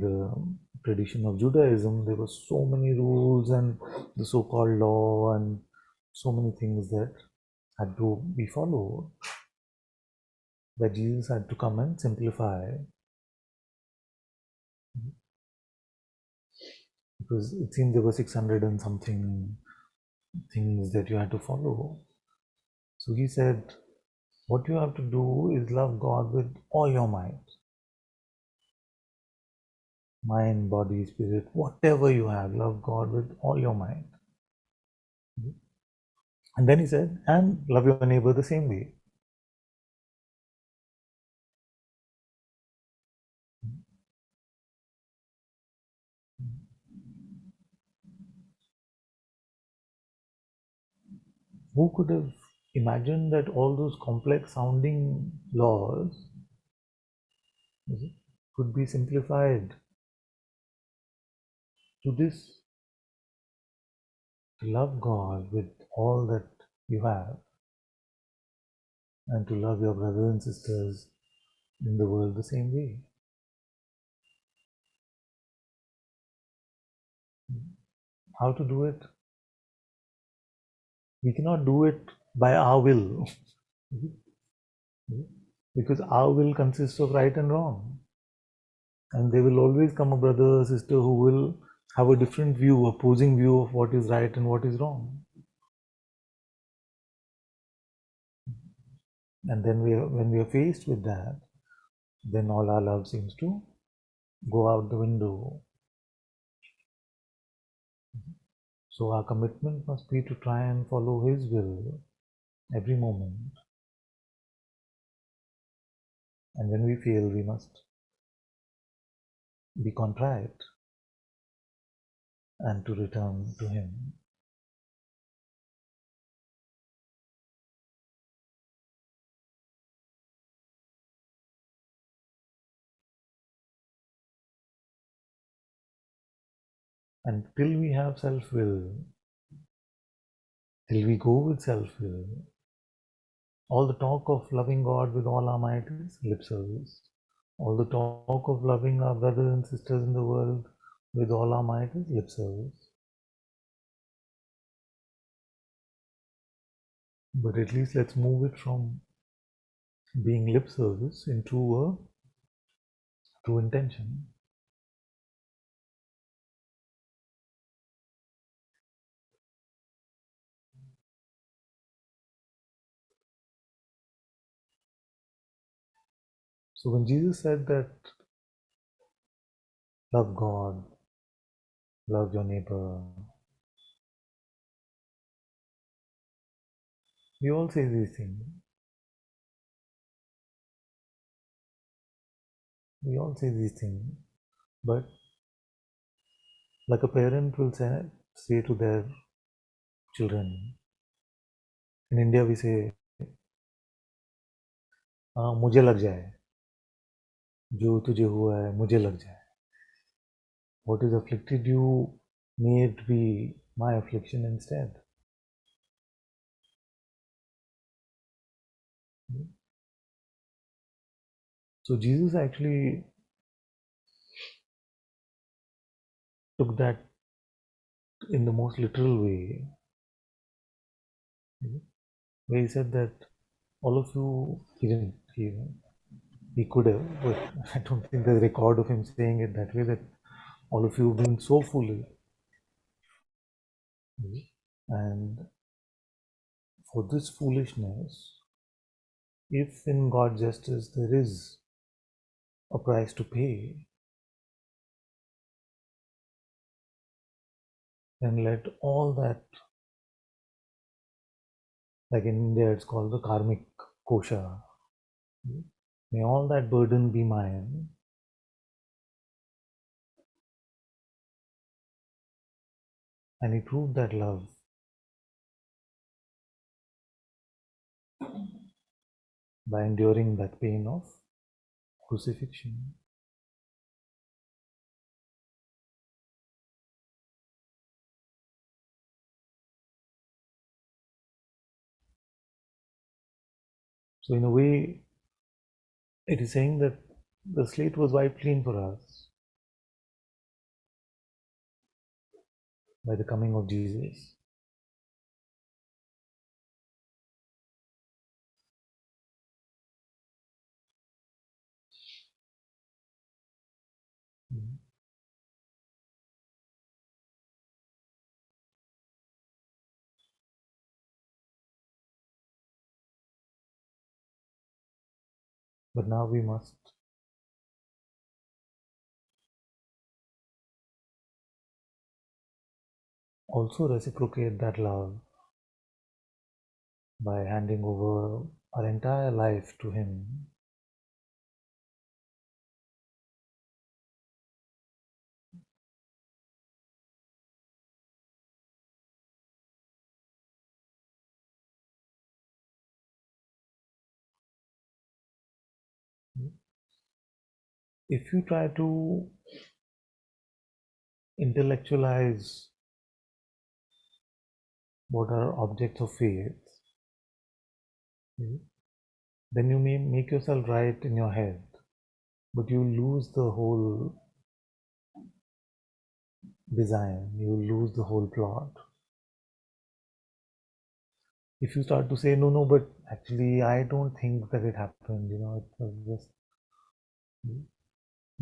the tradition of Judaism, there were so many rules and the so-called law and so many things that had to be followed, that Jesus had to come and simplify, because it seemed there were 600 and something things that you had to follow. So he said, what you have to do is love God with all your might, mind, body, spirit, whatever you have, love God with all your might. And then he said, and love your neighbor the same way. Who could have imagined that all those complex sounding laws could be simplified to this: to love God with all that you have, and to love your brothers and sisters in the world the same way. How to do it? We cannot do it by our will, because our will consists of right and wrong. And there will always come a brother or sister who will have a different view, opposing view of what is right and what is wrong. And then when we are faced with that, then all our love seems to go out the window. So our commitment must be to try and follow His will every moment. And when we fail, we must be contrite and to return to Him. And till we have self-will, till we go with self-will, all the talk of loving God with all our might is lip service. All the talk of loving our brothers and sisters in the world with all our might is lip service. But at least let's move it from being lip service into a true intention. So when Jesus said that love God, love your neighbor, we all say these things. We all say these things. But like a parent will say to their children, in India we say, मुझे लग जाए, जो तुझे हुआ है मुझे लग जाए. What is afflicted you, may it be my affliction instead. So Jesus actually took that in the most literal way, where he said that all of you, he could have, but I don't think there's a record of him saying it that way, that all of you have been so foolish. And for this foolishness, if in God's justice there is a price to pay, then let all that, like in India it's called the karmic kosha, may all that burden be mine. And he proved that love by enduring that pain of crucifixion. So in a way, it is saying that the slate was wiped clean for us. by the coming of Jesus. But now we must also reciprocate that love by handing over our entire life to Him. If you try to intellectualize what are objects of faith, then you may make yourself right in your head, but you lose the whole design, you lose the whole plot. If you start to say, no, no, but actually, I don't think that it happened, it was just,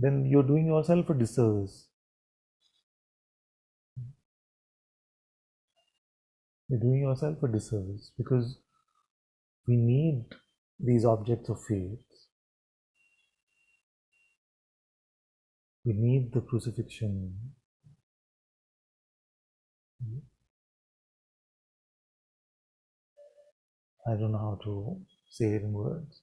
then you're doing yourself a disservice. You're doing yourself a disservice because we need these objects of faith. We need the crucifixion. I don't know how to say it in words.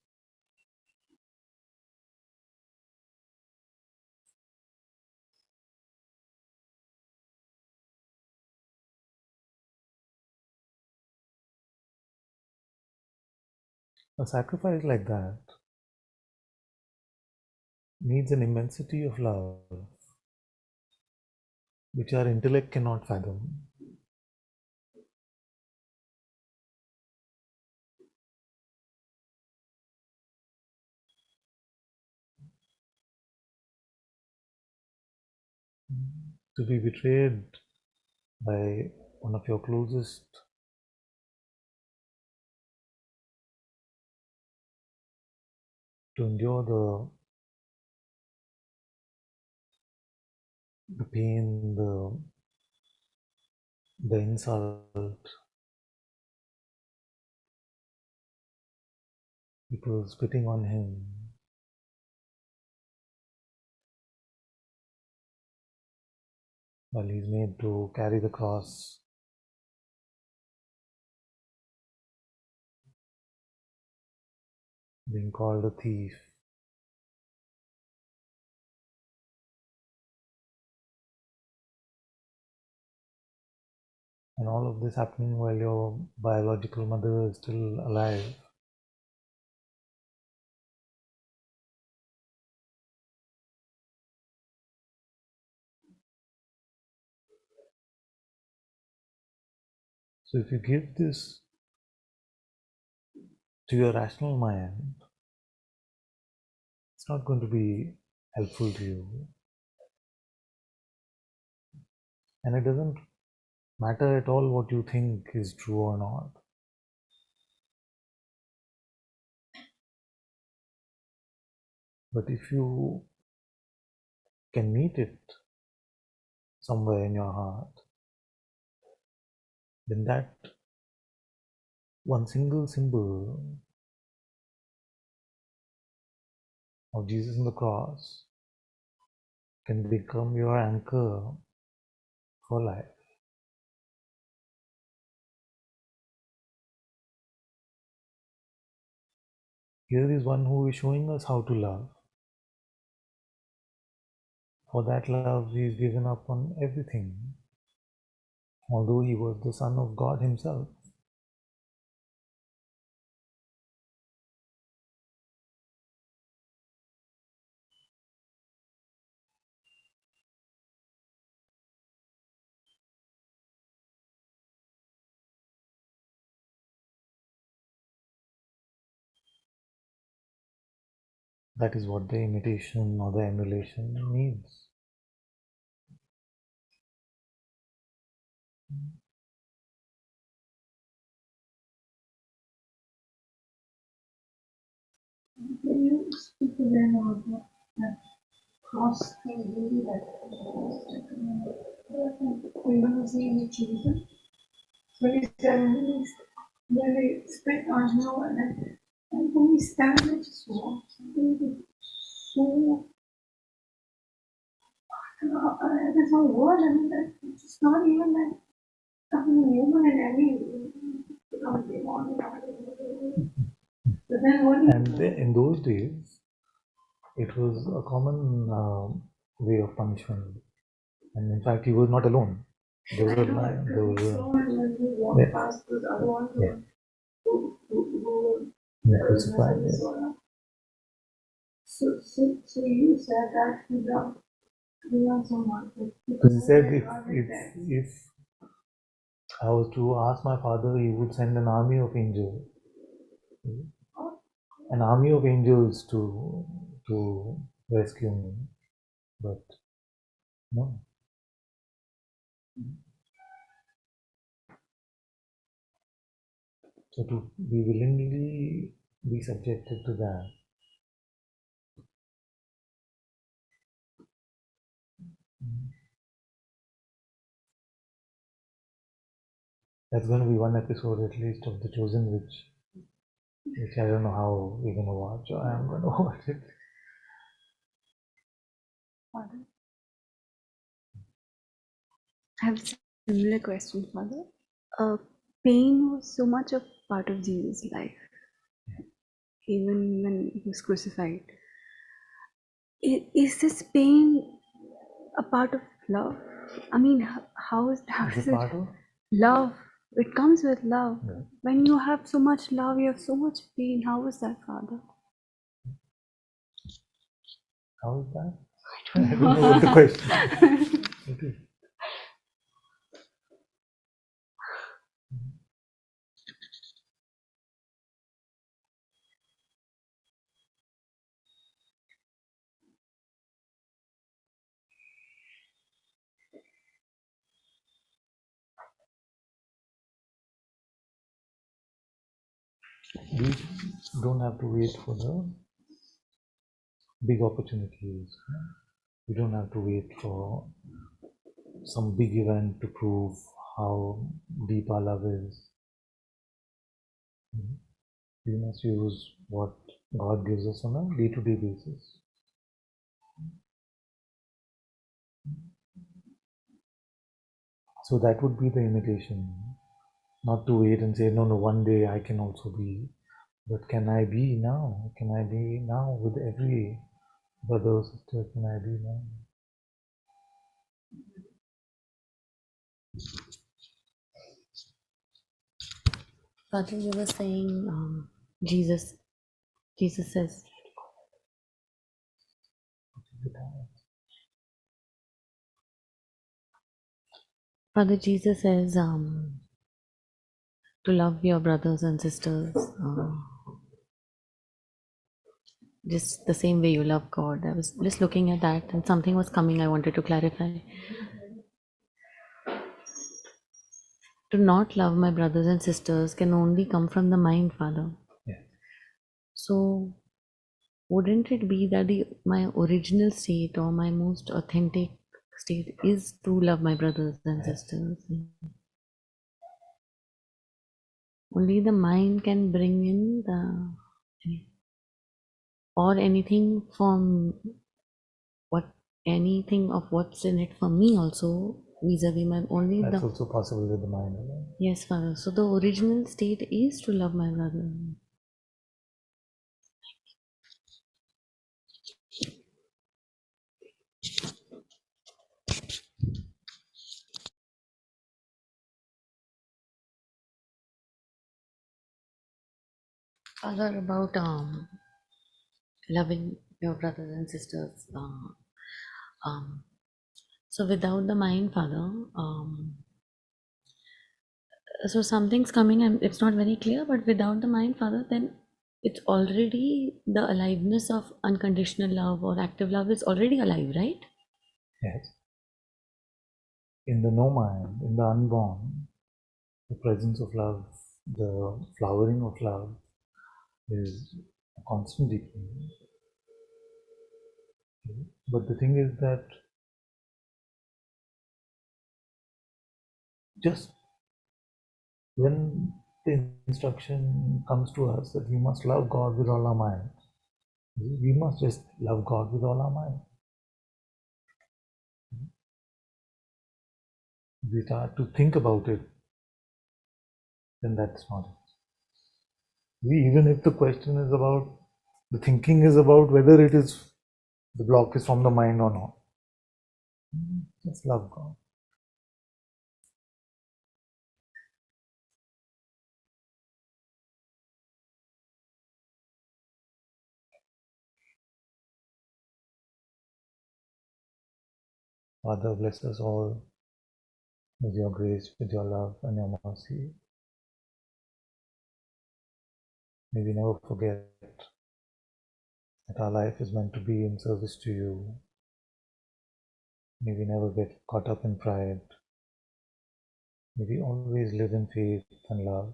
A sacrifice like that needs an immensity of love which our intellect cannot fathom. To be betrayed by one of your closest, to endure the pain, the insult, people spitting on him, while he's made to carry the cross, being called a thief. And all of this happening while your biological mother is still alive. So if you give this to your rational mind, it's not going to be helpful to you. And it doesn't matter at all what you think is true or not. But if you can meet it somewhere in your heart, then that one single symbol of Jesus on the cross can become your anchor for life. Here is one who is showing us how to love. For that love, he is given up on everything, although he was the Son of God himself. That is what the imitation or the emulation means. Can you speak again about that cross thing that we don't see any children? So it's very split on now and when we stand it just walk so there's no word. I mean that it's not even that human in any but then what and in those days it was a common way of punishment, and in fact he was not alone. There was past those other ones who crucified. So you said that we are so much. Because he said if I was to ask my father, he would send an army of angels, to rescue me, but no. So to be willingly be subjected to that. That's going to be one episode at least of The Chosen, which I don't know how we're going to watch, or I'm going to watch it. I have a similar question, Father. Pain was so much a part of Jesus' life, even when he was crucified. Is this pain a part of love? I mean, how is it? Love. It comes with love. Yeah. When you have so much love, you have so much pain. How is that, Father? How is that? I don't know what the question. Okay. We don't have to wait for the big opportunities. We don't have to wait for some big event to prove how deep our love is. We must use what God gives us on a day-to-day basis. So that would be the imitation. Not to wait and say, no, one day I can also be. But can I be now? Can I be now with every brother or sister? Can I be now? Father, you were saying Jesus says, Father, Jesus says to love your brothers and sisters just the same way you love God. I was just looking at that and something was coming I wanted to clarify. To not love my brothers and sisters can only come from the mind, Father. Yeah. So wouldn't it be that my original state or my most authentic state is to love my brothers and sisters? Only the mind can bring in or anything from anything of what's in it for me also vis-a-vis my only. That's also possible with the mind. Yes, Father. So the original state is to love my brother. Father, about loving your brothers and sisters. So without the mind, Father, so something's coming and it's not very clear, but without the mind, Father, then it's already the aliveness of unconditional love or active love is already alive, right? Yes. in the no mind, in the unborn, the presence of love, the flowering of love is a constant deepening. But the thing is that just when the instruction comes to us that we must love God with all our mind, we must just love God with all our mind. If we start to think about it, then that's not it. Even if the question is about, the thinking is about whether it is, the block is from the mind or not. Just love God. Father, bless us all with your grace, with your love and your mercy. May we never forget that our life is meant to be in service to you. May we never get caught up in pride. May we always live in faith and love.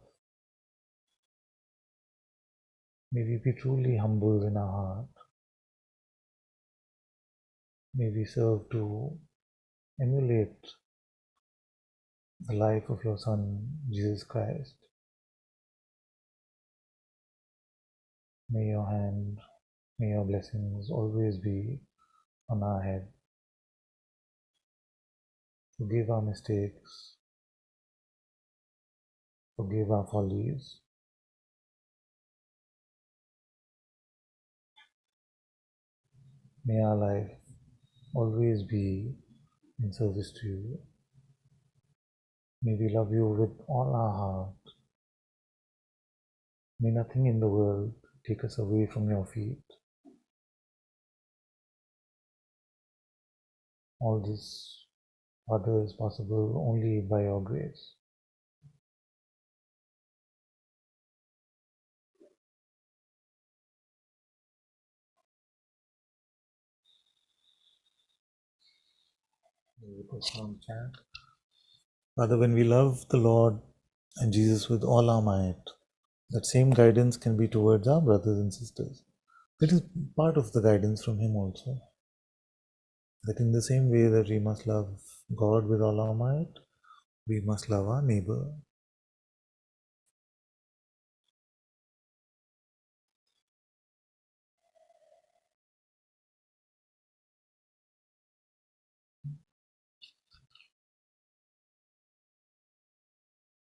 May we be truly humble in our heart. May we serve to emulate the life of your Son, Jesus Christ. May your hand, may your blessings always be on our head. Forgive our mistakes, forgive our follies. May our life always be in service to you. May we love you with all our heart. May nothing in the world take us away from your feet. All this, Father, is possible only by your grace. Father, when we love the Lord and Jesus with all our might, that same guidance can be towards our brothers and sisters. It is part of the guidance from Him also. That in the same way that we must love God with all our might, we must love our neighbor